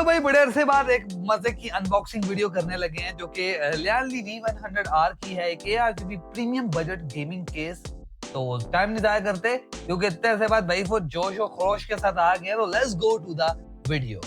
तो भाई बड़े अरसे बाद एक मजे की अनबॉक्सिंग वीडियो करने लगे हैं जो कि लियानली V100R की है, एक ARGB premium budget gaming case. तो टाइम नहीं जाया करते क्योंकि इतने अरसे बाद भाई वो जोश और खरोश के साथ आ गए, तो let's go to the video.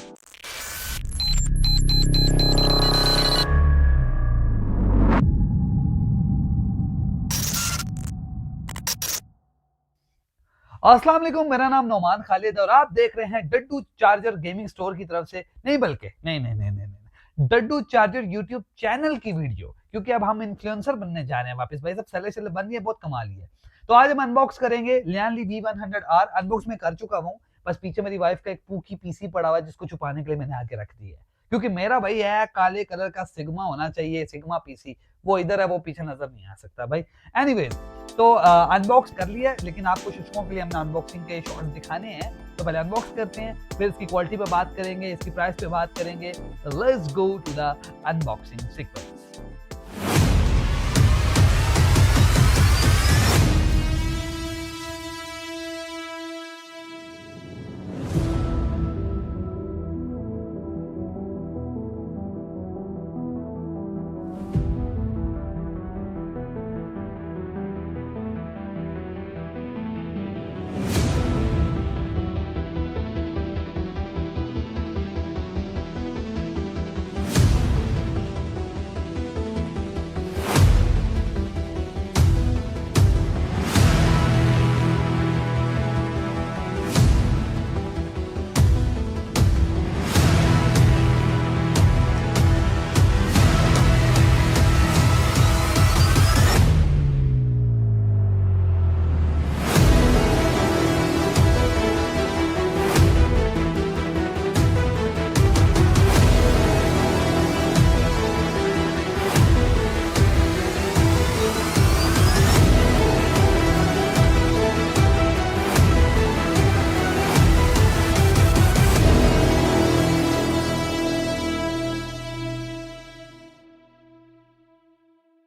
अस्सलाम वालेकुम, मेरा नाम नौमान खालिद और आप देख रहे हैं डड्डू चार्जर गेमिंग स्टोर की तरफ से नहीं बल्कि नहीं डड्डू चार्जर यूट्यूब चैनल की वीडियो, क्योंकि अब हम इन्फ्लुएंसर बनने जा रहे हैं वापस। भाई सब चले बन गए, बहुत कमाल ही है। तो आज हम अनबॉक्स करेंगे लियानली V100R। अनबॉक्स में कर चुका हूँ, बस पीछे मेरी वाइफ का एक पूकी पीसी पड़ा हुआ है जिसको छुपाने के लिए मैंने आके रख दी है, क्योंकि मेरा भाई है काले कलर का सिग्मा होना चाहिए, सिग्मा पीसी। वो इधर है, वो पीछे नजर नहीं आ सकता भाई। एनीवेज, तो अनबॉक्स कर लिया, लेकिन आपको शुष्कों के लिए हमने अनबॉक्सिंग के शॉर्ट्स दिखाने हैं। तो पहले अनबॉक्स करते हैं, फिर इसकी क्वालिटी पे बात करेंगे, इसकी प्राइस पे बात करेंगे। Let's go to the unboxing sequence.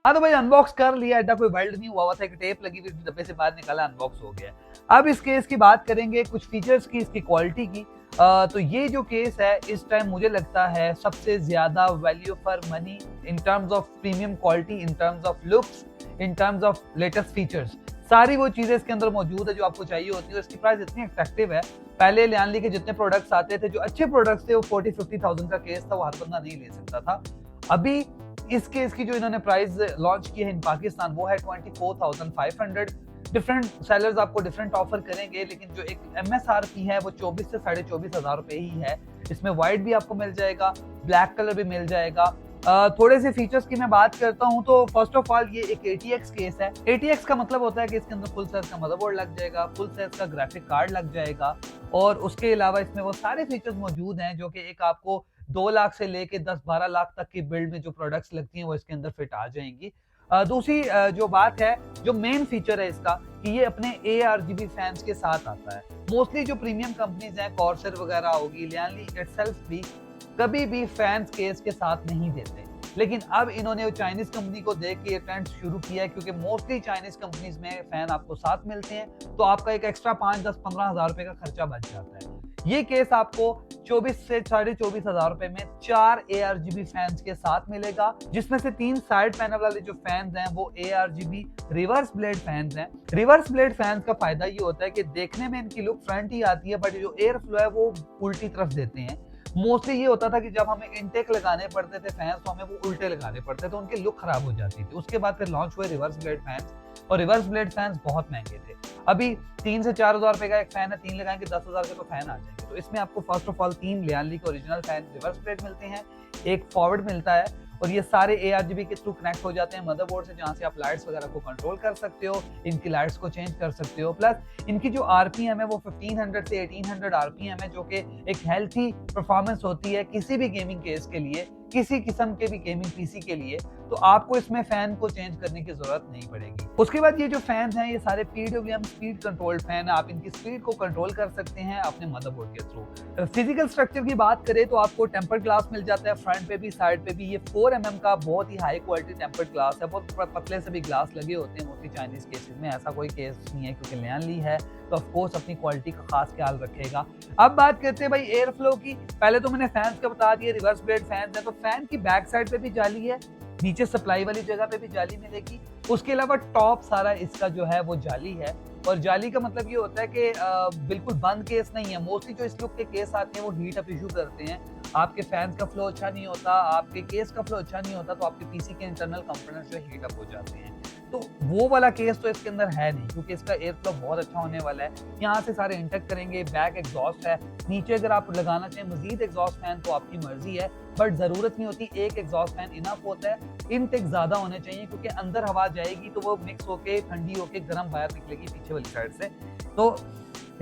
हाँ तो भाई अनबॉक्स कर लिया, ऐसा कोई वेल्ड नहीं हुआ था, एक टेप लगी हुई डब्बे से बाहर निकाला, अनबॉक्स हो गया। अब इस केस की बात करेंगे, कुछ फीचर्स की, इसकी क्वालिटी की। तो ये जो केस है इस टाइम मुझे लगता है सबसे ज्यादा value for money in terms of premium quality, in terms of looks, in terms of latest features. सारी वो चीजें इसके अंदर मौजूद है जो आपको चाहिए होती है। इसकी प्राइस इतनी अट्रैक्टिव है। पहले लियानली के जितने प्रोडक्ट्स आते थे, जो अच्छे प्रोडक्ट्स थे, वो 40-50,000 का केस था, वो हर बंदा नहीं ले सकता था। अभी इस केस की जो इन्होंने प्राइस लॉन्च की है इन पाकिस्तान, वो है 24,500। डिफरेंट सेलर्स आपको डिफरेंट ऑफर करेंगे, लेकिन जो एक MSRP है वो 24 से 24,500 रुपए ही है। इसमें व्हाइट भी आपको मिल जाएगा, ब्लैक कलर भी मिल जाएगा। थोड़े से फीचर्स की मैं बात करता हूं तो फर्स्ट ऑफ ऑल ये एक ATX केस है। ATX का मतलब होता है कि इसके अंदर फुल साइज का मदरबोर्ड लग जाएगा, फुल साइज का ग्राफिक कार्ड लग जाएगा, और उसके अलावा इसमें वो सारे फीचर्स मौजूद हैं जो कि एक आपको 2 लाख से लेके 10-12 लाख तक की बिल्ड में जो प्रोडक्ट्स लगती हैं वो इसके अंदर फिट आ जाएंगी। दूसरी जो बात है, जो मेन फीचर है इसका, कि ये अपने ARGB फैंस के साथ आता है। मोस्टली जो प्रीमियम कंपनीज हैं, कॉर्सर वगैरह होगी, लियानली इटसेल्फ भी कभी भी फैंस केस के साथ नहीं देते, लेकिन अब इन्होंने चाइनीज कंपनी को देख के ये ट्रेंड शुरू किया है, क्योंकि मोस्टली चाइनीज कंपनीज में फैन आपको साथ मिलते हैं, तो आपका एक एक्स्ट्रा 5-10-15 हजार रुपए का खर्चा बच जाता है। ये केस आपको 24 से 24,500 रुपए में 4 ARGB फैंस के साथ मिलेगा, जिसमें से 3 साइड पैनल वाले जो फैंस हैं वो ARGB रिवर्स ब्लेड फैंस हैं। रिवर्स ब्लेड फैंस का फायदा ये होता है कि देखने में इनकी लुक फ्रंट ही आती है, बट जो एयर फ्लो है वो उल्टी तरफ देते हैं। मोस्टली ये होता था कि जब हमें इनटेक लगाने पड़ते थे फैंस, तो हमें वो उल्टे लगाने पड़ते थे, उनकी लुक खराब हो जाती थी। उसके बाद फिर लॉन्च हुए रिवर्स ब्लेड फैंस, और रिवर्स ब्लेड फैंस बहुत महंगे थे। अभी 3 से 4,000 रुपए का एक फैन है, 3 लगाएंगे 10,000 के तो फैन आ जाएंगे। तो इसमें आपको फर्स्ट ऑफ ऑल 3 लियानली के ओरिजिनल फैन रिवर्स ब्लेड मिलते हैं, एक फॉरवर्ड मिलता है, और ये सारे ARGB के थ्रू कनेक्ट हो जाते हैं मदरबोर्ड से, जहां से आप लाइट्स वगैरह को कंट्रोल कर सकते हो, इनकी लाइट्स को चेंज कर सकते हो। प्लस इनकी जो RPM है वो 1500 से 1800 RPM है, जो कि एक हेल्थी परफॉर्मेंस होती है किसी भी गेमिंग केस के लिए, किसी किस्म के भी गेमिंग PC के लिए। तो आपको इसमें फैन को चेंज करने की जरूरत नहीं पड़ेगी। उसके बाद ये जो फैन हैं ये सारे PWM स्पीड कंट्रोल्ड फैन है, आप इनकी स्पीड को कंट्रोल कर सकते हैं अपने मदरबोर्ड के थ्रू। फिजिकल स्ट्रक्चर की बात करें तो आपको टेम्पर्ड ग्लास मिल जाता है फ्रंट पे भी साइड पे भी। ये 4mm का बहुत ही हाई क्वालिटी टेम्पर्ड ग्लास है, बहुत पतले से भी ग्लास लगे होते हैं मोस्टली चाइनीज केसेस में, ऐसा कोई केस नहीं है क्योंकि लियानली है तो ऑफ कोर्स अपनी क्वालिटी का खास ख्याल रखेगा। अब बात करते हैं भाई एयर फ्लो की। पहले तो मैंने फैंस का बता दिया, रिवर्स ब्लेड फैंस है तो फैन की बैक साइड पे भी जाली है, नीचे सप्लाई वाली जगह पे भी जाली मिलेगी। उसके अलावा टॉप सारा इसका जो है वो जाली है, और जाली का मतलब ये होता है कि बिल्कुल बंद केस नहीं है। मोस्टली जो इस लुक के केस आते हैं वो हीट अप इशू करते हैं, आपके फैंस का फ्लो अच्छा नहीं होता, आपके केस का फ्लो अच्छा नहीं होता, तो आपके पीसी के इंटरनल कंपोनेंट्स जो हीट अप हो जाते हैं। तो वो वाला केस तो इसके अंदर है नहीं क्योंकि इसका एयर फ्लो बहुत अच्छा होने वाला है। यहाँ से सारे इंटेक करेंगे, बैक एग्जॉस्ट है, नीचे अगर आप लगाना चाहें मजीद एग्जॉस्ट फैन तो आपकी मर्जी है, बट जरूरत नहीं होती, एक एग्जॉस्ट फैन इनफ होता है। इनटेक ज्यादा होने चाहिए क्योंकि अंदर हवा जाएगी तो वो मिक्स होके ठंडी होके गर्म बाहर निकलेगी पीछे वाली साइड से, तो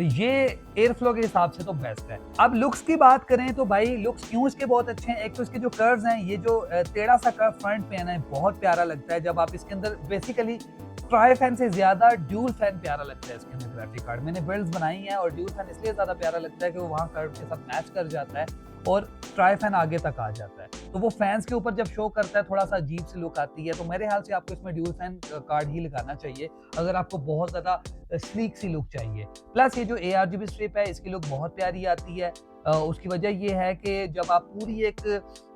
ये एयर फ्लो के हिसाब से तो बेस्ट है। अब लुक्स की बात करें तो भाई लुक्स क्यों इसके बहुत अच्छे हैं, एक तो इसके जो कर्व्स हैं, ये जो टेढ़ा सा कर्व फ्रंट पे है ना बहुत प्यारा लगता है। जब आप इसके अंदर बेसिकली ट्राई फैन से ज्यादा ड्यूल फैन प्यारा लगता है इसके अंदर ग्राफिक कार्ड। मैंने बिल्ड्स बनाई हैं और ड्यूल फैन इसलिए ज्यादा प्यारा लगता है कि वो वहाँ कर्व के साथ मैच कर जाता है और ट्राई फैन आगे तक आ जाता है, तो वो फैंस के ऊपर जब शो करता है थोड़ा सा अजीब सी लुक आती है। तो मेरे ख्याल से आपको इसमें ड्यूल फैन कार्ड ही लगाना चाहिए अगर आपको बहुत ज्यादा स्लीक सी लुक चाहिए। प्लस ये जो ARGB स्ट्रिप है इसकी लुक बहुत प्यारी आती है। उसकी वजह ये है कि जब आप पूरी एक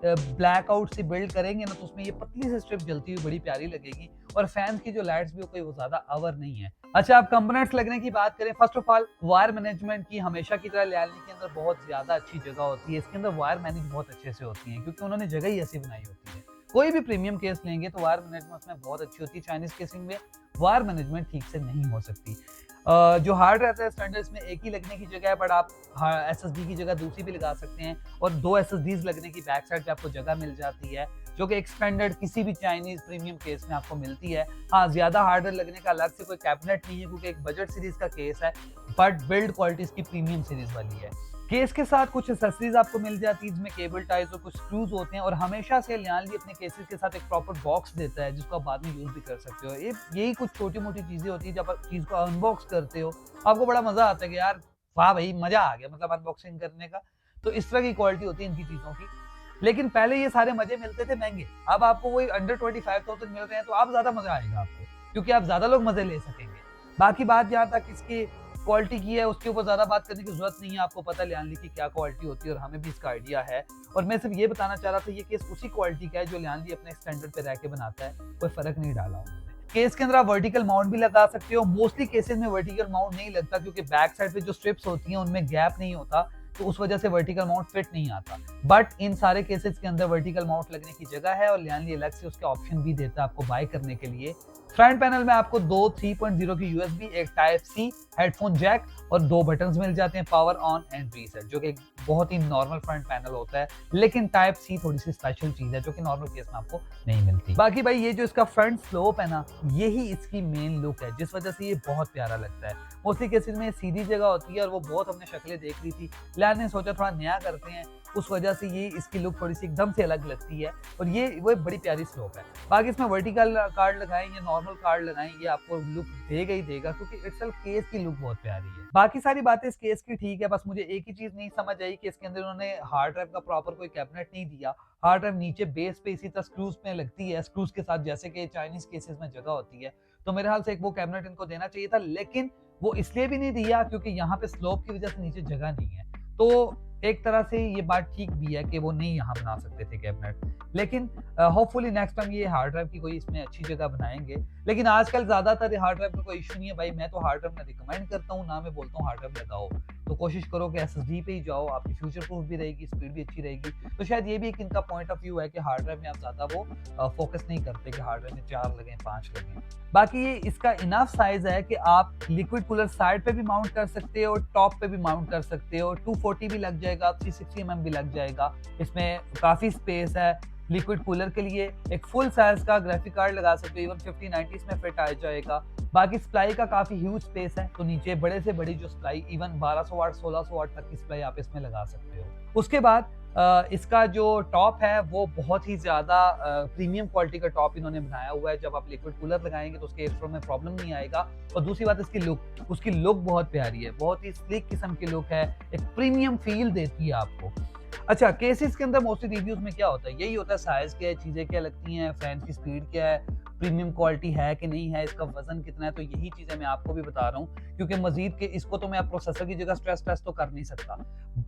ब्लैक आउट से बिल्ड करेंगे ना तो उसमें ये पतली सी स्ट्रिप जलती हुई बड़ी प्यारी लगेगी, और फैंस की जो लाइट्स भी कोई वो ज्यादा अवर नहीं है। अच्छा, आप कंपोनेंट्स लगने की बात करें, first of all wire management की हमेशा की तरह लियानली के अंदर बहुत ज्यादा अच्छी जगह होती है। इसके अंदर वायर मैनेज बहुत अच्छे से होती है क्योंकि उन्होंने जगह ही ऐसी बनाई होती है। कोई भी प्रीमियम केस लेंगे तो वायर मैनेजमेंट में बहुत अच्छी होती है। चाइनीज केसिंग में वायर मैनेजमेंट ठीक से नहीं हो सकती। जो हार्ड रहता है स्टैंडर्ड्स में एक ही लगने की जगह है, बट आप SSD की जगह दूसरी भी लगा सकते हैं, और 2 SSDs लगने की बैक साइड पे आपको जगह मिल जाती है जो कि एक स्टैंडर्ड किसी भी चाइनीज प्रीमियम केस में आपको मिलती है। हाँ, ज्यादा हार्डवेयर लगने का अलग से कोई कैबिनेट नहीं है क्योंकि एक बजट सीरीज का केस है, बट बिल्ड क्वालिटी इसकी प्रीमियम सीरीज वाली है। केस के साथ कुछ एक्सेसरीज आपको मिल जाती है जिसमें केबल टाइज और कुछ स्क्रूज होते हैं, और हमेशा से लियानली अपने केसेस के साथ एक प्रॉपर बॉक्स देता है जिसको आप बाद में यूज भी कर सकते हो। यही कुछ छोटी मोटी चीजें होती है, जब आप चीज को अनबॉक्स करते हो आपको बड़ा मजा आता है कि यार वाह भाई मजा आ गया, मतलब अनबॉक्सिंग करने का। तो इस तरह की क्वालिटी होती है इनकी चीजों की। लेकिन पहले ये सारे मजे मिलते थे महंगे, अब आपको वही अंडर 25,000 मिल रहे हैं, तो आप ज्यादा मजा आएगा आपको क्योंकि आप ज्यादा लोग मजे ले सकेंगे। बाकी बात जहाँ तक इसकी क्वालिटी की है उसके ऊपर ज्यादा बात करने की जरूरत नहीं है, आपको पता है लियानली की क्या क्वालिटी होती है और हमें भी इसका आइडिया है। और मैं सिर्फ ये बताना चाह रहा था ये केस उसी क्वालिटी का है जो लियानली अपने स्टैंडर्ड पे रह के बनाता है, कोई फर्क नहीं डाला उन्होंने। केस के अंदर आप वर्टिकल माउंट भी लगा सकते हो। मोस्टली केसेस में वर्टिकल माउंट नहीं लगता क्योंकि बैक साइड पे जो स्ट्रिप्स होती हैं उनमें गैप नहीं होता, तो उस वजह से वर्टिकल माउंट फिट नहीं आता। बट इन सारे केसेस के अंदर वर्टिकल माउंट लगने की जगह है और लियानली अलग से उसके ऑप्शन भी देता है आपको बाय करने के लिए। फ्रंट पैनल में आपको 2 3.0 की USB, एक टाइप C हेडफोन जैक और 2 बटन्स मिल जाते हैं, पावर ऑन एंड रीसेट, जो कि बहुत ही नॉर्मल फ्रंट पैनल होता है। लेकिन टाइप C थोड़ी सी स्पेशल चीज है जो कि नॉर्मल केस में आपको नहीं मिलती। बाकी भाई ये जो इसका फ्रंट स्लोप है ना, यही इसकी मेन लुक है जिस वजह से ये बहुत प्यारा लगता है। मोस्टली केसेस में सीधी जगह होती है और वो बहुत हमने शक्लें देख ली थी, लियानली ने सोचा थोड़ा नया करते हैं, उस वजह से ये इसकी लुक थोड़ी सी एकदम से अलग लगती है और ये वो बड़ी प्यारी स्लोप है। बाकी इसमें वर्टिकल कार्ड लगाएं या नॉर्मल कार्ड लगाएं, ये आपको लुक देगा ही देगा क्योंकि इटसेल्फ केस की लुक बहुत प्यारी है। बाकी सारी बातें इस केस की ठीक है, बस मुझे एक ही चीज नहीं समझ आई कि इसके अंदर उन्होंने हार्ड ड्राइव का प्रॉपर कोई कैबिनेट नहीं दिया। हार्ड ड्राइव नीचे बेस पे इसी तरह स्क्रूज में लगती है, स्क्रूज के साथ जैसे कि चाइनीज केसेस में जगह होती है, तो मेरे ख्याल से एक वो कैबिनेट इनको देना चाहिए था, लेकिन वो इसलिए भी नहीं दिया क्योंकि यहाँ पे स्लोप की वजह से नीचे जगह नहीं है। तो एक तरह से ये बात ठीक भी है कि वो नहीं यहाँ बना सकते थे कैबिनेट, लेकिन होपफुली नेक्स्ट टाइम ये हार्ड ड्राइव की कोई इसमें अच्छी जगह बनाएंगे। लेकिन आजकल ज्यादातर हार्ड ड्राइव का कोई इशू नहीं है भाई, मैं तो हार्ड ड्राइव में रिकमेंड करता हूँ ना, मैं बोलता हूँ हार्ड ड्राइव लगाओ, तो कोशिश करो कि SSD पे ही जाओ, आपकी फ्यूचर प्रूफ भी रहेगी, स्पीड भी अच्छी रहेगी। तो शायद ये भी एक इनका पॉइंट ऑफ व्यू है कि हार्ड ड्राइव में आप ज्यादा वो फोकस नहीं करते कि हार्ड ड्राइव में 4 लगे 5 लगे। बाकी ये इसका इनफ साइज है कि आप लिक्विड कूलर साइड पे भी माउंट कर सकते हो, टॉप पे भी माउंट कर सकते हो, 240 भी लग जाएगा, 360 mm भी लग जाएगा, इसमें काफी स्पेस है। लिक्विड कूलर के लिए एक फुल साइज का ग्राफिक कार्ड लगा सकते हो, इवन 5090 में फिट आ जाएगा। बाकी सप्लाई का काफी ह्यूज स्पेस है, तो नीचे बड़े से बड़ी जो सप्लाई इवन 1200 वाट 1600 वाट तक की सप्लाई आप इसमें लगा सकते हो। उसके बाद इसका जो टॉप है वो बहुत ही ज़्यादा प्रीमियम क्वालिटी का टॉप इन्होंने बनाया हुआ है। जब आप लिक्विड कूलर लगाएंगे तो उसके एयर फ्लो में प्रॉब्लम नहीं आएगा। और दूसरी बात इसकी लुक, उसकी लुक बहुत प्यारी है, बहुत ही स्लीक किस्म की लुक है, एक प्रीमियम फील देती है आपको। अच्छा, केसेस के अंदर मोस्टली रिव्यूज में क्या होता है, यही होता है साइज क्या है, चीजें क्या लगती हैं, फैन की स्पीड क्या है, प्रीमियम क्वालिटी है कि नहीं है, इसका वजन कितना है। तो यही चीजें मैं आपको भी बता रहा हूँ, क्योंकि मजीद के इसको तो मैं प्रोसेसर की जगह स्ट्रेस टेस्ट तो कर नहीं सकता,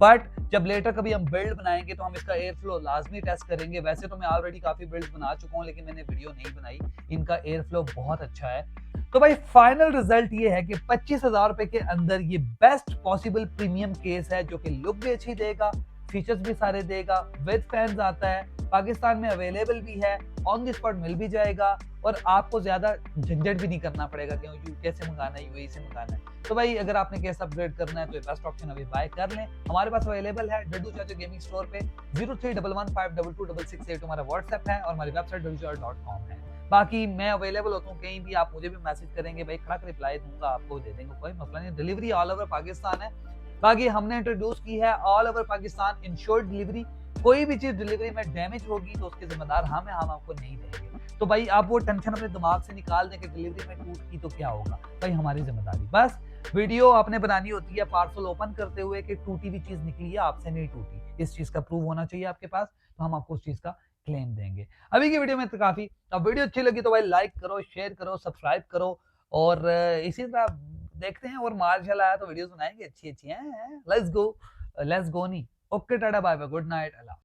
बट जब लेटर कभी हम बिल्ड बनाएंगे तो हम इसका एयर फ्लो लाजमी टेस्ट करेंगे। वैसे तो मैं ऑलरेडी काफी बिल्ड बना चुका हूँ, लेकिन मैंने वीडियो नहीं बनाई। इनका एयर फ्लो बहुत अच्छा है। तो भाई फाइनल रिजल्ट ये है कि 25,000 रुपए के अंदर ये बेस्ट पॉसिबल प्रीमियम केस है, जो कि लुक भी अच्छी देगा, फीचर्स भी सारे देगा, विद फैंस आता है, पाकिस्तान में अवेलेबल भी है, ऑन द स्पॉट मिल भी जाएगा, और आपको ज्यादा झंझट भी नहीं करना पड़ेगा कि यूके से मंगाना है, यूएई से मंगाना है। तो भाई अगर आपने केस अपग्रेड करना है तो ये बेस्ट ऑप्शन अभी बाय कर लें। हमारे पास अवेलेबल है डड्डू चाचा गेमिंग स्टोर पे। 0311522668 हमारा व्हाट्सएप है, और हमारी वेबसाइट डड्डूचाचा.com है। बाकी मैं अवेलेबल होता हूँ कहीं भी, आप मुझे भी मैसेज करेंगे भाई, खड़ा रिप्लाई दूंगा, आपको दे देंगे, कोई मसला नहीं। डिलीवरी ऑल ओवर पाकिस्तान है। बाकी हमने इंट्रोड्यूस की है all over Pakistan insured delivery. कोई भी चीज डिलीवरी में डैमेज होगी तो उसके जिम्मेदार हम हैं, हम आपको नहीं देंगे। तो भाई आप वो टेंशन अपने दिमाग से निकाल दें कि डिलीवरी में टूट की तो क्या होगा, भाई हमारी जिम्मेदारी। बस वीडियो आपने बनानी होती है पार्सल ओपन करते हुए कि टूटी हुई चीज निकली है, आपसे नहीं टूटी, इस चीज का प्रूफ होना चाहिए आपके पास, तो हम आपको उस चीज का क्लेम देंगे। अभी की वीडियो में तो काफी। अब वीडियो अच्छी लगी तो भाई लाइक करो, शेयर करो, सब्सक्राइब करो, और इसी तरह देखते हैं और मार्शल आया तो वीडियोस बनाएंगे अच्छी अच्छी हैं। लेट्स गो नहीं। ओके, टाटा, बाय बाय, गुड नाइट, अल्लाह।